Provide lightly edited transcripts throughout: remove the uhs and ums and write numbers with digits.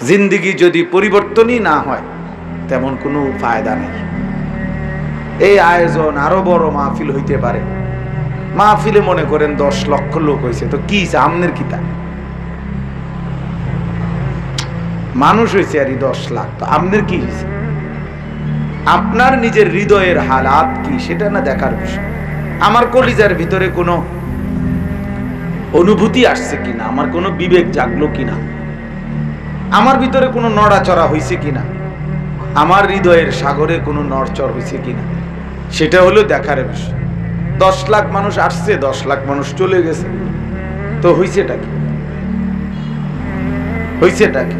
জিন্দেগি যদি পরিবর্তনই না হয় তেমন কোনো ফায়দা নেই। এই আয়োজন আরো বড় মাহফিল হইতে পারে, মাহফিলে মনে করেন 10 লক্ষ লোক হয়েছে, তো কি আমনের কিতা মানুষ হয়েছে আর 10 লাখ, তো আমনের কি হয়েছে? আপনার নিজের হৃদয়ের হালাত কি সেটা না দেখার বিষয়। আমার কলিজার ভিতরে কোনো অনুভূতি আসছে কিনা, আমার কোনো বিবেক জাগলো কিনা, আমার ভিতরে কোনো নড়াচড়া হয়েছে কিনা, আমার হৃদয়ের সাগরে কোনো নড়চড় হয়েছে কিনা, সেটা হলো দেখার বিষয়। 10 লাখ মানুষ আসছে, 10 লাখ মানুষ চলে গেছে, তো হয়েছেটা কি? হয়েছেটা কি?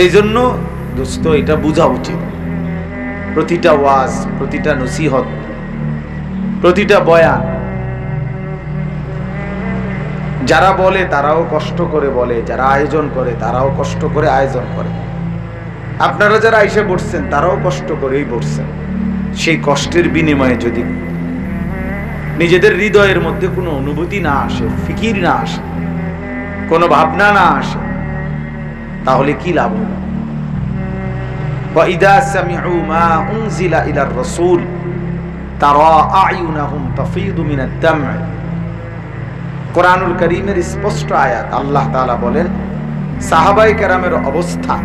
এই জন্য দোস্ত এটা বোঝা উচিত। প্রতিটা ওয়াজ, প্রতিটা নসিহত, প্রতিটা বয়ান যারা বলে তারাও কষ্ট করে বলে, যারা আয়োজন করে তারাও কষ্ট করে আয়োজন করে, আপনারা যারা আইসা বসছেন তারাও কষ্ট করেই বসছেন। সেই কষ্টের বিনিময়ে যদি নিজেদের হৃদয়ের মধ্যে কোনো অনুভূতি না আসে, ফিকির না আসে, কোনো ভাবনা না আসে, তাহলে কি লাভ হলো? وَإِذَا سَمِعُوا مَا أُنزِلَ إِلَى الرَّسُولِ تَرَى أَعْيُنَهُمْ تَفِيضُ مِنَ الدَّمْعِ। কোরআনুল কারীমের স্পষ্ট আয়াত, আল্লাহ তাআলা বলেন সাহাবায়ে কেরামের অবস্থা,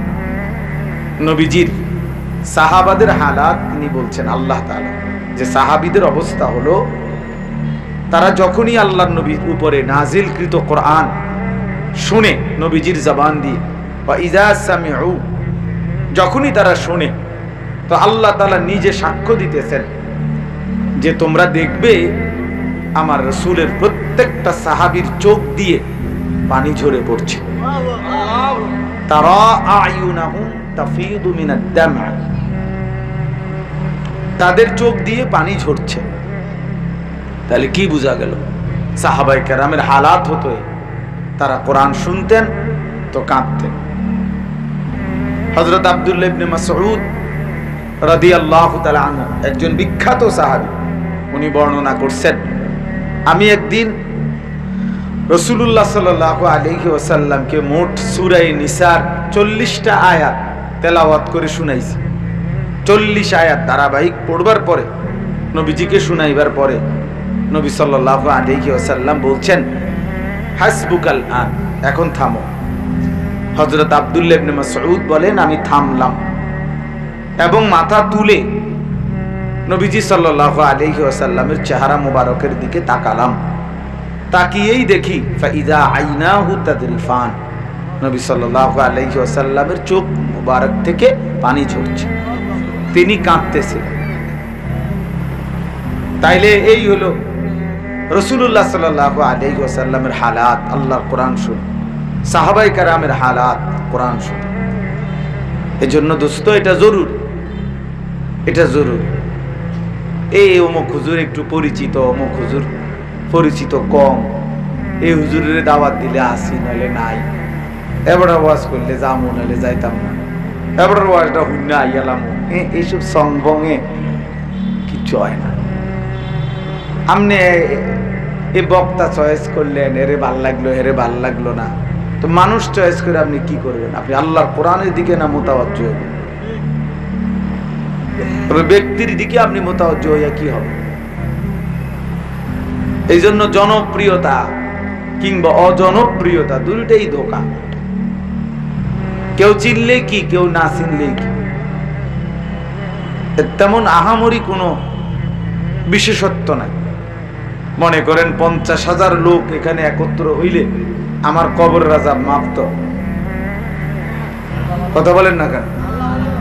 নবীজির সাহাবাদের হালাত তিনি বলছেন আল্লাহ তাআলা, যে সাহাবীদের অবস্থা হলো তারা যখনই আল্লাহর নবীর উপরে নাজিলকৃত কোরআন শুনে নবীজির জবান দিয়ে, وَإِذَا سَمِعُوا যখনই তারা শুনে, তো আল্লাহ তাআলা নিজে সাক্ষ্য দিতেছেন যে তোমরা দেখবে আমার রাসূলের প্রত্যেকটা সাহাবীর চোখ দিয়ে পানি ঝরে পড়ছে। তারা আয়ুনাহুম তাফিদু মিনাদ দামা, তাদের চোখ দিয়ে পানি ঝরছে। তাহলে কি বোঝা গেল? সাহাবায়ে কেরামের হালাত হতো তারা কোরআন শুনতেন তো কাঁদতেন। হযরত আব্দুল্লাহ ইবনে মাসউদ রাদিয়াল্লাহু তাআলা আনহু একজন বিখ্যাত সাহাবী, উনি বর্ণনা করছেন, আমি একদিন রাসূলুল্লাহ সাল্লাল্লাহু আলাইহি ওয়াসাল্লামকে মোট সূরা নিসার 40টা আয়াত তেলাওয়াত করে শুনাইছি। 40 আয়াত ধারাবাহিক পড়বার পরে, নবীজিকে শুনাইবার পরে নবী সাল্লাল্লাহু আলাইহি ওয়াসাল্লাম বলছেন হাসবুকাল আন, এখন থামো। হযরত আব্দুল্লাহ ইবনে মাসউদ বলেন আমি থামলাম এবং মাথা তুলে নবীজি সাল্লাল্লাহু আলাইহি ওয়াসাল্লামের চেহারা মুবারকের দিকে তাকালাম। তাকিয়েই দেখি ফাইদা আইনাহু তাদরিফান, নবী সাল্লাল্লাহু আলাইহি ওয়াসাল্লামের চোখ মুবারক থেকে পানি ঝরছে, তিনি কাঁদতেছিলেন। তাইলে এই হলো রাসূলুল্লাহ সাল্লাল্লাহু আলাইহি ওয়াসাল্লামের হালাত, আল্লাহর কোরআন শুনে, সাহাবায়ে কেরামের হালাত কোরআন শুনে। এজন্য দোস্ত এটা জরুরি, এটা জরুরি। এই অমুক হুজুর একটু পরিচিত, অমুক হুজুর পরিচিত কম, এই হুজুরের দাওয়াত দিলে আসি নাহলে নাই, এবার ওয়াজ করলে যামু নাহলে যাইতাম না, এবার ওয়াজটা হুন্না আইয়ালাম, এইসব সংবঙ্গে কিচ্ছু হয় না। আপনি এই বক্তা চয়েস করলেন, এরে ভাল লাগলো, হেরে ভাল লাগলো না, তো মানুষ চয়েস করে আপনি কি করবেন? আপনি আল্লাহর কোরআনের দিকে না মোতাওয়াজ্জ হবেন? তবে ব্যক্তির দিকে আপনি মোতাওয়াজ্জ হইয়া কি হবে? এই জন্য জনপ্রিয়তা কিংবা অজনপ্রিয়তা দুইটাই ধোঁকা। কেউ চিনলে কি, কেউ না চিনলে কি, তেমন আহামরি কোনো বিশেষত্ব নাই। মনে করেন 50,000 লোক এখানে একত্র হইলে আমার কবরের আযাব মাফ তো, কথা বলেন না কেন?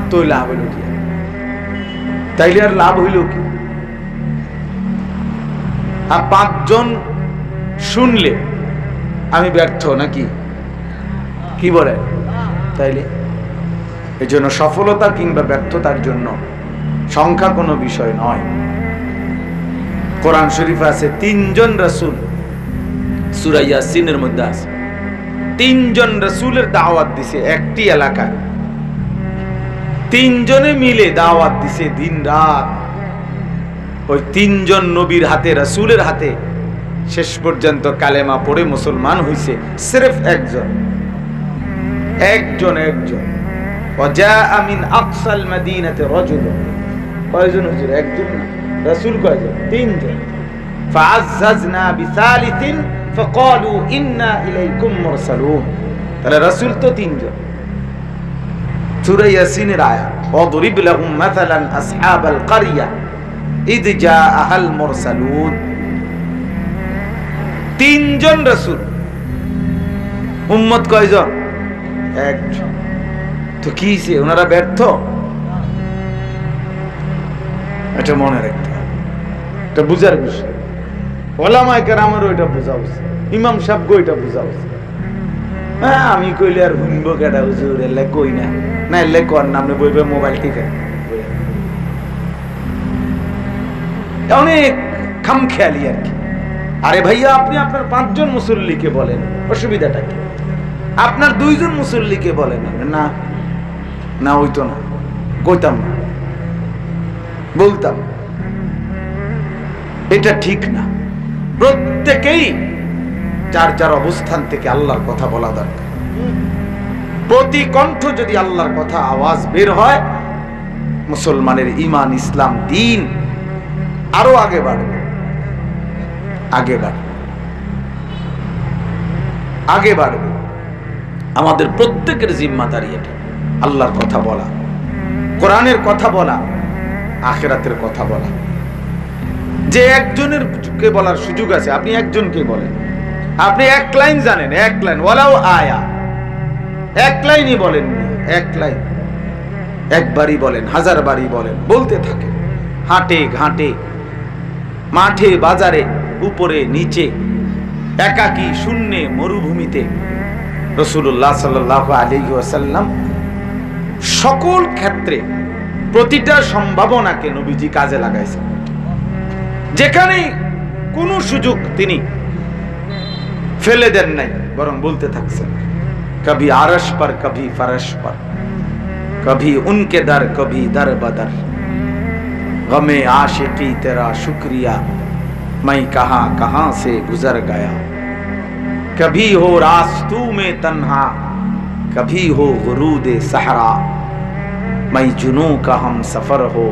তো লাভ হইল কি? তাইলে আর লাভ হইল কি? আর 5 জন শুনলে আমি ব্যর্থ নাকি? কি বলে? তাইলে এই জন্য সফলতা কিংবা ব্যর্থতার জন্য সংখ্যা কোনো বিষয় নয়। কোরআন শরীফে আছে 3 জন রাসূল, সূরা ইয়াসিনের মধ্যে আছে 3 জন রাসূলের দাওয়াত দিছে একটি এলাকায়, 3 জনে মিলে দাওয়াত দিছে দিন রাত। ওই 3 জন নবীর হাতে, রাসূলের হাতে শেষ পর্যন্ত কালেমা পড়ে মুসলমান হইছে সির্ফ একজন। একজন একজন। ওয়াজাআ মিন আকসাল মাদিনাতি রাজুল, কয়জন হুজুর? একজন না, রাসূল কয়জন? তিনজন। ফাআজ্জাজনা বিসালিসিন ফাকালু ইন্না ইলাইকুম মুরসালুন। তাহলে রাসূল তো তিনজন। সূরা ইয়াসিনের আয়াত, ওয়াদরিব লাহুম মাসালান আসহাবাল কারিয়া ইয জাআহাল মুরসালুন। তিনজন রাসূল, উম্মত কয়জন? একজন। তো কি সে ওনারা ব্যর্থ? এটা মনে রাখতে হবে, এটা বুঝার বিষয়। ওলামায়ে কেরামেরও এটা বোঝা উচিত, ইমাম সাহেবকেও এটা বোঝা উচিত। হ্যাঁ, আমি কইলে আর শুনবো কেডা হুজুর? এলে কই না, না এলে কর না, আপনি বইবে মোবাইল থেকে। অনেক খামখেয়ালি আর কি। আরে ভাইয়া, আপনি আপনার 5 জন মুসল্লিকে বলেন, অসুবিধাটা কি? আপনার 2 জন মুসল্লিকে বলেন। না না, হইতো না, কইতাম না, বলতাম এটা ঠিক না। প্রত্যেকেই যার যার অবস্থান থেকে আল্লাহর কথা বলা দরকার। প্রতি কণ্ঠ যদি আল্লাহর কথা আওয়াজ বের হয়, মুসলমানের ঈমান, ইসলাম, দ্বীন আরো আগে বাড়বে, আগে বাড়বে, আগে বাড়বে। আমাদের প্রত্যেকের জিম্মাদারি এটা, আল্লাহর কথা বলা, কোরআনের কথা বলা, আখিরাতের কথা বলা। যে একজনের কে বলার সুযোগ আছে, আপনি একজনকে বলেন। আপনি 1 লাইন জানেন, 1 লাইন, ওয়ালাউ আয়া, 1 লাইনই বলেন, 1 লাইন, একবারই বলেন, 1000 বারই বলেন, বলতে থাকেন। হাটে ঘাটে, মাঠে বাজারে, উপরে নিচে, একাকী শূন্যে মরুভূমিতে রাসূলুল্লাহ সাল্লাল্লাহু আলাইহি ওয়াসাল্লাম সকল ক্ষেত্রে প্রতিটা সম্ভাবনাকে নবীজি কাজে লাগাইছেন। যেখানে কোনো সুযোগ তিনি ফেলে দেন নাই, বরং বলতে থাকছেন। কবি আরশ পর, কবি ফরশ পর, কবি উনকে দর, কবি দর বদর, গমে आशिकी तेरा शुक्रिया मैं कहां कहां से गुजर गया, कभी हो रास्तू में तन्हा, कभी हो गुरूद सहरा, मैं जुनू का हम सफर हो,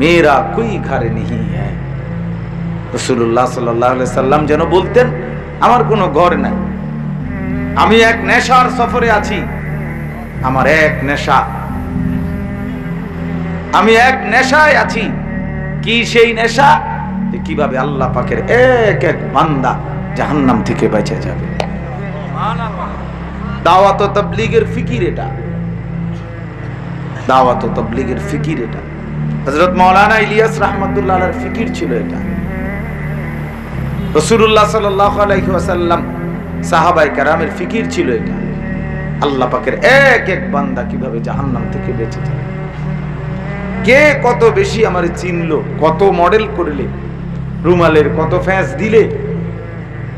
मेरा कोई घर नहीं है। রাসূলুল্লাহ সাল্লাল্লাহু আলাইহি সাল্লাম যেন বলতেন, আমার কোনো ঘর নাই, আমি এক নেশার সফরে আছি, আমার এক নেশা, আমি এক নেশায় আছি। কি সেই নেশা? কিভাবে আল্লাহ পাকের এক এক বান্দা জাহান্নাম থেকে বেঁচে যাবে। দাওয়াত ও তাবলীগের ফিকির এটা, দাওয়াত ও তাবলীগের ফিকির এটা। হযরত মাওলানা ইলিয়াস রাহমাতুল্লাহ আলাইহির ফিকির ছিল এটা। রাসূলুল্লাহ সাল্লাল্লাহু আলাইহি ওয়াসাল্লাম, সাহাবায়ে কেরামের ফিকির ছিল এটা। আল্লাহ পাকের এক এক বান্দা কিভাবে জাহান্নাম থেকে বেঁচে যাবে। কে কত বেশি আমার চিনলো, কত মডেল করলে, রুমালের কত ফ্যাঁস দিলে,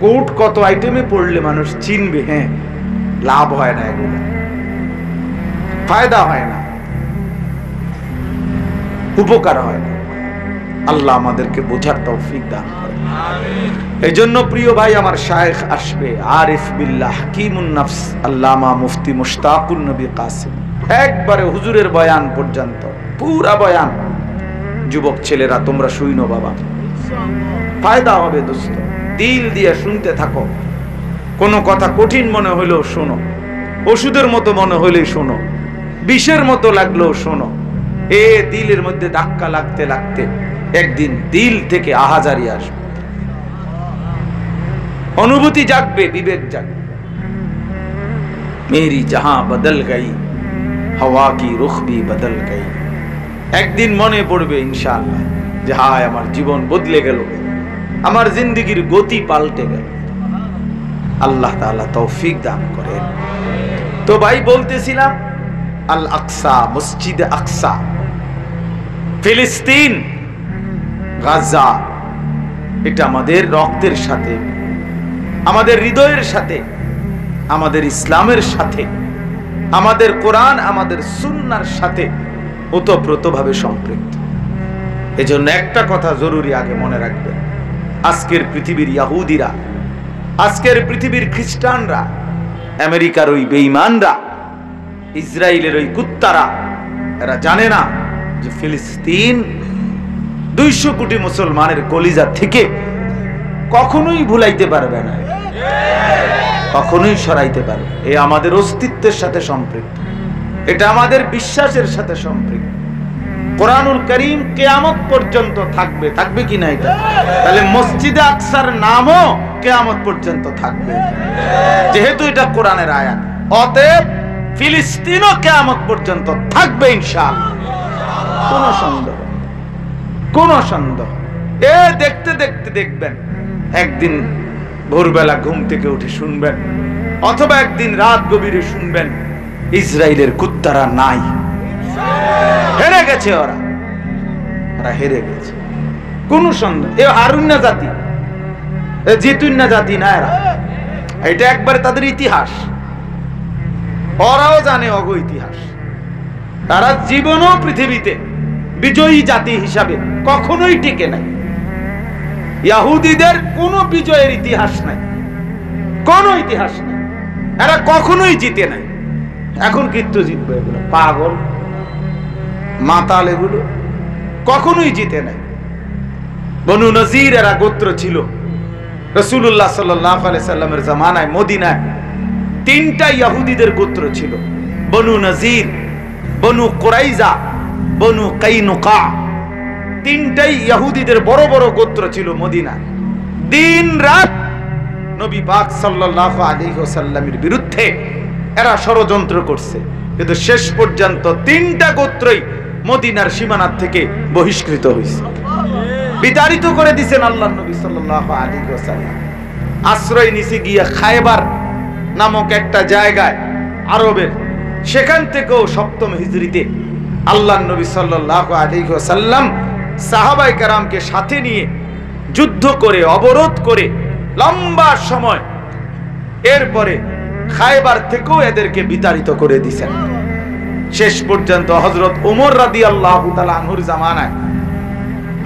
কোট কত আইটেমে পড়লে মানুষ চিনবে, হ্যাঁ, লাভ হয় না, এগুলো ফায়দা হয় না, উপকার হয় না। আল্লাহ আমাদেরকে বোঝার তৌফিক দান করে। এই জন্য প্রিয় ভাই, আমার শায়েখ আসবে, আরিফ বিল্লাহ হাকিমুন নফস আল্লামা মুফতি মুশতাকুন নবী কাসিম, একবারে হুজুরের বয়ান পর্যন্ত পুরা বয়ান। যুবক ছেলেরা তোমরা শুইনো বাবা, ফায়দা হবে দোস্ত, দিল দিয়ে শুনতে থাকো। কোনো কথা কঠিন মনে হইলেও শোনো, ওষুধের মতো মনে হইলেই শোনো, বিষের মতো লাগলেও শোনো। এ দিলের মধ্যে ধাক্কা লাগতে লাগতে একদিন দিল থেকে আহাজারি আসবে, অনুভূতি জাগবে, বিবেক জাগবে। মেরি জাহাं বদল গই, হাওয়া কি রুখ ভি বদল গই। একদিন মনে পড়বে ইনশাআল্লাহ যে হায়, আমার জীবন বদলে গেল, আমার জিন্দেগির গতি পাল্টে গেল। আল্লাহ তাআলা তৌফিক দান করেন। তো ভাই বলতেছিলাম, আল আকসা, মসজিদ আকসা, ফিলিস্তিন, গাজা, এটা আমাদের রক্তের সাথে, আমাদের হৃদয়ের সাথে, আমাদের ইসলামের সাথে, আমাদের কোরআন, আমাদের সুন্নাহর সাথে ওতপ্রোতভাবে সম্পৃক্ত। এজন্য একটা কথা জরুরি আগে মনে রাখবেন, আজকের পৃথিবীর ইহুদিরা, আজকের পৃথিবীর খ্রিস্টানরা, আমেরিকার ওই বেঈমানরা ইসরায়েলের ওই কুত্তারা, এরা জানে না যে ফিলিস্তিন 200 কোটি মুসলমানের কলিজা থেকে কখনোই ভুলাইতে পারবে না, কখনোই সরাইতে পারবে। এ আমাদের অস্তিত্বের সাথে সম্পৃক্ত, এটা আমাদের বিশ্বাসের সাথে সম্পৃক্ত। কোরআনুল কারীম কিয়ামত পর্যন্ত থাকবে, থাকবে কিনা এটা? তাহলে মসজিদে আকসার নামও কিয়ামত পর্যন্ত থাকবে, যেহেতু এটা কোরআনের আয়াত। অতএব ফিলিস্তিনও কিয়ামত পর্যন্ত থাকবে ইনশাআল্লাহ, কোনো সন্দেহ, কোনো সন্দেহ। এ দেখতে দেখতে দেখবেন একদিন ভোরবেলা ঘুম থেকে উঠে শুনবেন, অথবা একদিন রাত গভীরে শুনবেন ইসরায়েলের কুত্তারা নাই, হেরে গেছে, ওরা হেরে গেছে, কোন সন্দেহ। এ হারুন্না জাতি, জিতুন্না জাতি না এরা, এটা একবারে তাদের ইতিহাস, ওরাও জানে অগ ইতিহাস। তারা জীবনও পৃথিবীতে বিজয়ী জাতি হিসাবে কখনোই টিকে নাই। ইহুদিদের কোনো বিজয়ের ইতিহাস নাই, কোনো ইতিহাস নাই, এরা কখনোই জিতে নাই। এখন কিন্তু জিতবে এগুলো, পাগল মাতাল, এগুলো কখনোই জিতে নাই। বনু নজির এরা গোত্র ছিল। রাসূলুল্লাহ সাল্লাল্লাহু আলাইহি সাল্লামের জামানায় মদিনায় 3টা ইহুদিদের গোত্র ছিল, বনু নজির, বনু কুরাইজা, বনু কাইনুকা। 3টাই ইহুদিদের বড় বড় গোত্র ছিল মদিনায়। দিন রাত নবী পাক সাল্লাল্লাহু আলাইহি ওয়াসাল্লামের বিরুদ্ধে এরা ষড়যন্ত্র করছে, কিন্তু শেষ পর্যন্ত 3টা গোত্রই মদিনার সীমানা থেকে বহিষ্কৃত হয়েছে, বিতাড়িত করে দিয়েছেন আল্লাহর নবী সাল্লাল্লাহু আলাইহি ওয়াসাল্লাম। আশ্রয় নিছে গিয়া খায়বার নামক একটা জায়গায় আরবের, সেখান থেকেও 7ম হিজরিতে আল্লাহর নবী সাল্লাল্লাহু আলাইহি ওয়াসাল্লাম সাহাবায়ে কেরামকে সাথে নিয়ে যুদ্ধ করে, অবরোধ করে লম্বা সময়, এরপরে খায়বার থেকেও এদেরকে বিতাড়িত করে দিয়েছেন। শেষ পর্যন্ত হযরত ওমর রাদিয়াল্লাহু তাআলা আনহুর জামানায়,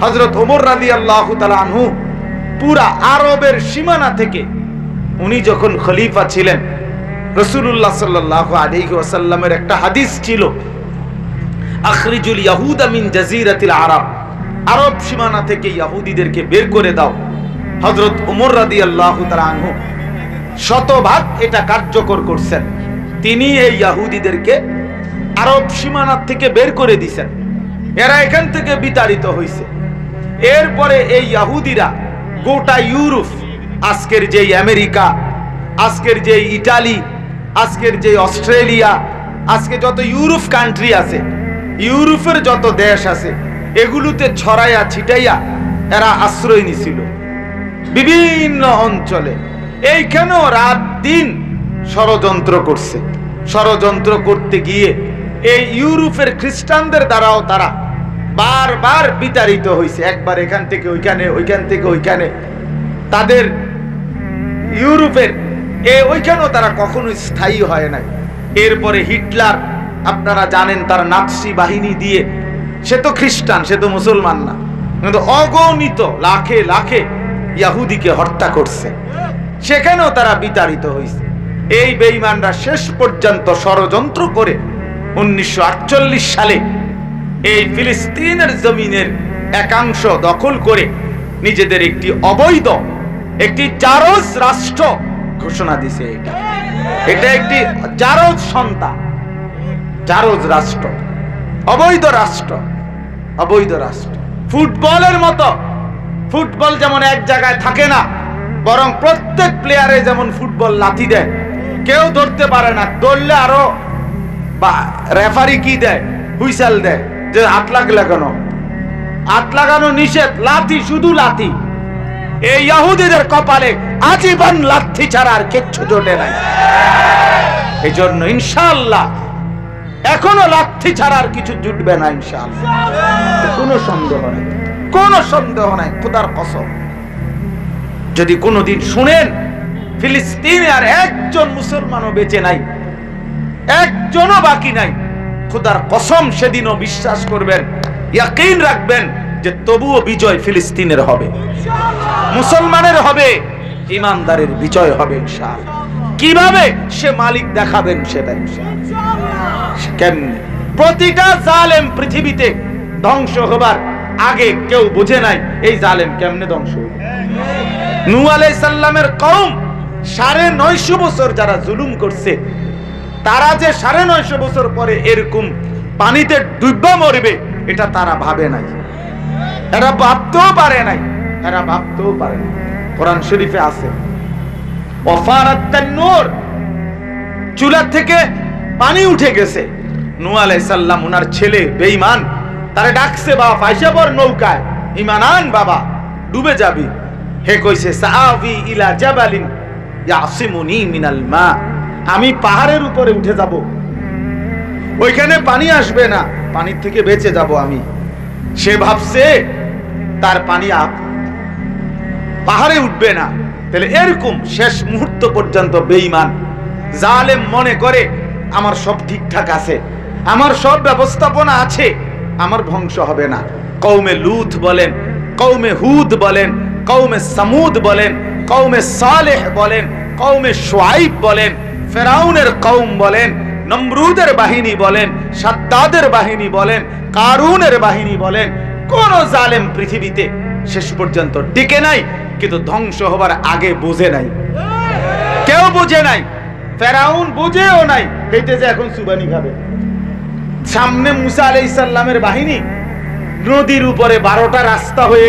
হযরত ওমর রাদিয়াল্লাহু তাআলা আনহু পুরা আরবের সীমানা থেকে, উনি যখন খলিফা ছিলেন, রাসূলুল্লাহ সাল্লাল্লাহু আলাইহি ওয়াসাল্লামের একটা হাদিস ছিল, আখরিজুল ইয়াহুদা মিন জাজিরাতিল আরব, আরব সীমানা থেকে ইহুদিদেরকে বের করে দাও। হযরত ওমর রাদিয়াল্লাহু তাআলা আনহু শতভাগ এটা কার্যকর করছেন। তিনি এই ইহুদিদেরকে আরব সীমানা থেকে বের করে দিয়েছেন, এরা এখান থেকে বিতাড়িত হয়েছে। এরপরে এই ইহুদিরা গোটা ইউরোপ, আজকের যে আমেরিকা, আজকের যে ইটালি, আজকের যে অস্ট্রেলিয়া, আজকে যত ইউরোপ কান্ট্রি আছে, ইউরোপের যত দেশ আছে, এগুলোতে ছড়াইয়া ছিটাইয়া এরা আশ্রয় নিছিল বিভিন্ন অঞ্চলে। এইখানেও রাত দিন ষড়যন্ত্র করছে। ষড়যন্ত্র করতে গিয়ে এই ইউরোপের খ্রিস্টানদের দ্বারাও তারা বারবার বিতাড়িত হয়েছে, একবার এখান থেকে ওইখানে, ওইখান থেকে ওইখানে। তাদের ইউরোপের ওইখানেও তারা কখনো স্থায়ী হয় নাই। এরপরে হিটলার, আপনারা জানেন, তার নাৎসি বাহিনী দিয়ে, সে তো খ্রিস্টান, সে তো মুসলমান না, কিন্তু অগণিত লাখে লাখে ইহুদিকে হত্যা করছে, সেখানেও তারা বিতাড়িত হয়েছে। এই বেঈমানরা শেষ পর্যন্ত ষড়যন্ত্র করে 1948 সালে এই ফিলিস্তিনের জমিনের একাংশ দখল করে নিজেদের একটি অবৈধ, একটি জারজ রাষ্ট্র ঘোষণা দিছে। এটা একটি জারজ সন্তান, জারজ রাষ্ট্র, অবৈধ রাষ্ট্র, অবৈধ রাষ্ট্র। ফুটবলের মতো, ফুটবল যেমন এক জায়গায় থাকে না, বরং প্রত্যেক প্লেয়ারে যেমন ফুটবল লাথি দেয়, কেউ ধরতে পারে না, ধরলে আরো বা রেফারি কি দেয়, হুইসেল দেয় যে হাত লাগলে কেন, হাত লাগানো নিষেধ, লাথি, শুধু লাথি। এই ইহুদিদের কপালে আজীবন লাথি ছাড়া আর কিচ্ছু জোটে নাই। এই জন্য ইনশাআল্লাহ এখনো লাথি ছাড়া আর কিছু জুটবে না ইনশাআল্লাহ, কোনো সন্দেহ নেই, কোনো সন্দেহ নাই। খোদার কসম, যদি কোনোদিন শুনেন ফিলিস্তিনে আর একজন মুসলমানও বেঁচে নাই, একজনও বাকি নাই, খোদার কসম সেদিনও বিশ্বাস করবেন, ইয়াকিন রাখবেন যে তবুও বিজয় ফিলিস্তিনের হবে, মুসলমানের হবে, ইমানদারের বিজয় হবে ইনশাআল্লাহ। কিভাবে সে মালিক দেখাবেন সেটা ইনশাআল্লাহ। কেমনে? প্রতিটা জালেম পৃথিবীতে ধ্বংস হবার আগে কেউ বুঝে নাই এই জালেম কেমনে ধ্বংস হবে। নূহ আলাইহিস সালামের কওম 950 বছর যারা জুলুম করছে, তারা যে 950 বছর পরে এরকম পানিতে ডুববা মরবে এটা তারা ভাবে নাই, এরা ভাবতেও পারে নাই, এরা ভাবতেও পারে না। কোরআন শরীফে আছে ওয়াফারাত তান্নুর, চুলা থেকে পানি উঠে গেছে। নূহ আলাইহিস সালাম ওনার ছেলে বেঈমান তারে ডাকছে, বাবা ফাইসা পর নৌকায়, ঈমান আন বাবা, ডুবে যাবি। হে কইছে সাআবি ইলা জাবালিন ইয়াসিমুনি মিনাল মা, আমি পাহাড়ের উপরে উঠে যাব, ওইখানে পানি আসবে না, পানির থেকে বেঁচে যাব আমি। সে ভাবছে তার পানি পাহাড়ে উঠবে না। তাহলে এরকম শেষ মুহূর্ত পর্যন্ত বেঈমান জালেম মনে করে আমার সব ঠিকঠাক আছে, আমার সব ব্যবস্থাপনা আছে, আমার ধ্বংস হবে না। কওমে লূত বলেন, কওমে হুদ বলেন, কওমে সামুদ বলেন, কওমে সালেহ বলেন, কওমে শুআইব বলেন, ফেরাউনের কওম বলেন, নমরুদের বাহিনী বলেন, সাদ্দাদের বাহিনী বলেন, কারুনের বাহিনী বলেন, কোন জালেম পৃথিবীতে শেষ পর্যন্ত টিকে নাই, কিন্তু ধ্বংস হবার আগে বুঝে নাই, কেউ বুঝে নাই। ফেরাউন বুঝেও নাই, হেঁটে যে এখন সুবানি খাবে। সামনে মুসা আলাইহিস সালামের বাহিনী নদীর উপরে 12টা রাস্তা হয়ে